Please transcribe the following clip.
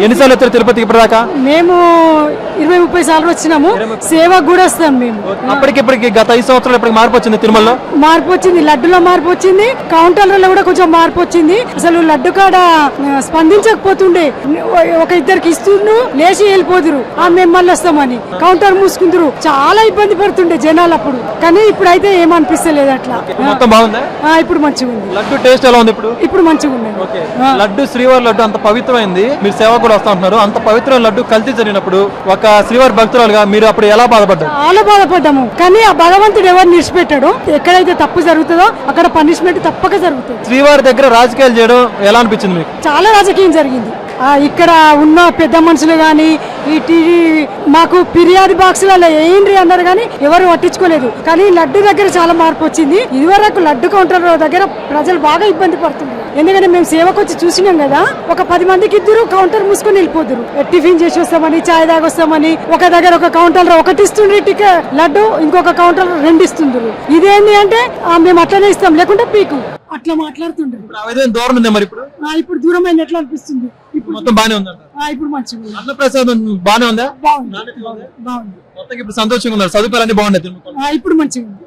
ఎన్నిసార్లు వచ్చారు తిరుపతికి ఇప్పటిదాకా? మేము 20-30 సార్లు వచ్చినాము. సేవకు కూడా వస్తాం మేము. అప్పటికిప్పటికి గత 5 సంవత్సరాలు ఇప్పటికి మార్పు వచ్చింది తిరుమలలో. మార్పు వచ్చింది, లడ్డులో మార్పు వచ్చింది, కౌంటర్లలో కూడా కొంచెం మార్పు వచ్చింది. అసలు లడ్డు కాడ స్పందించకపోతుండే, ఒక ఇద్దరికి ఇస్తుండ్రు లేచి వెళ్ళిపోదురు, మేము మళ్ళీ వస్తామని కౌంటర్ మూసుకుందరు. చాలా ఇబ్బంది పడుతుండే జనాలు అప్పుడు. కానీ ఇప్పుడైతే ఏమనిపిస్తలేదు అట్లా. మొత్తం బాగుందా? ఇప్పుడు మంచిగా ఉంది. లడ్డు టేస్ట్ ఎలా ఉంది ఇప్పుడు? ఇప్పుడు మంచిగా ఉంది. లడ్డు శ్రీవారి లడ్డు అంత పవిత్రమైంది, మీరు సేవ కూడా వస్తా ఉంటున్నారు. అంత పవిత్రమైన లడ్డు కల్తీ జరిగినప్పుడు ఒక శ్రీవారి భక్తురాలుగా మీరు అప్పుడు ఎలా బాధపడ్డారు? చాలా బాధపడ్డాము. కానీ ఆ భగవంతుడు ఎవరిని నిడిచిపెట్టాడు. ఎక్కడైతే తప్పు జరుగుతుందో అక్కడ పనిష్మెంట్ తప్పక జరుగుతుంది. శ్రీవారి దగ్గర రాజకీయాలు చేయడం ఎలా అనిపించింది మీకు? చాలా రాజకీయం జరిగింది. ఇక్కడ ఉన్న పెద్ద మనుషులు గాని ఈ టీవీ మాకు ఫిర్యాదు బాక్సులలో ఏంటి అన్నారు కానీ ఎవరు పట్టించుకోలేదు. కానీ లడ్డు దగ్గర చాలా మార్పు వచ్చింది. ఇదివరకు లడ్డు కౌంటర్ దగ్గర ప్రజలు బాగా ఇబ్బంది పడుతున్నారు. ఎందుకంటే మేము సేవకు వచ్చి చూసినాం కదా, ఒక 10 మందికి ఇద్దరు కౌంటర్ మూసుకొని వెళ్ళిపోతున్నారు. టిఫిన్ చేసి వస్తామని, చాయ్ తాగొస్తామని ఒక దగ్గర ఒక కౌంటర్ ఒకటి ఇస్తుండ్రు టికెట్ లడ్డు, ఇంకొక కౌంటర్ 2 ఇస్తుండ్రు. ఇదేంటి అంటే మేము అట్లనే ఇస్తాం లేకుంటే పీకు అట్లా మాట్లాడుతుండ్రు. దూరం ఉంది మరి ఇప్పుడు? ఇప్పుడు దూరమైన ఎట్లా అనిపిస్తుంది? ఇప్పుడు మొత్తం బానే ఉందంట. ఇప్పుడు మంచిగా ఉంది. అన్నప్రసాదం బానే ఉందా? బాగుంది. మొత్తం ఇప్పుడు సంతోషంగా ఉన్నారు, సదుపాయాలన్నీ బాగున్నాయి. ఇప్పుడు మంచిగా ఉంది.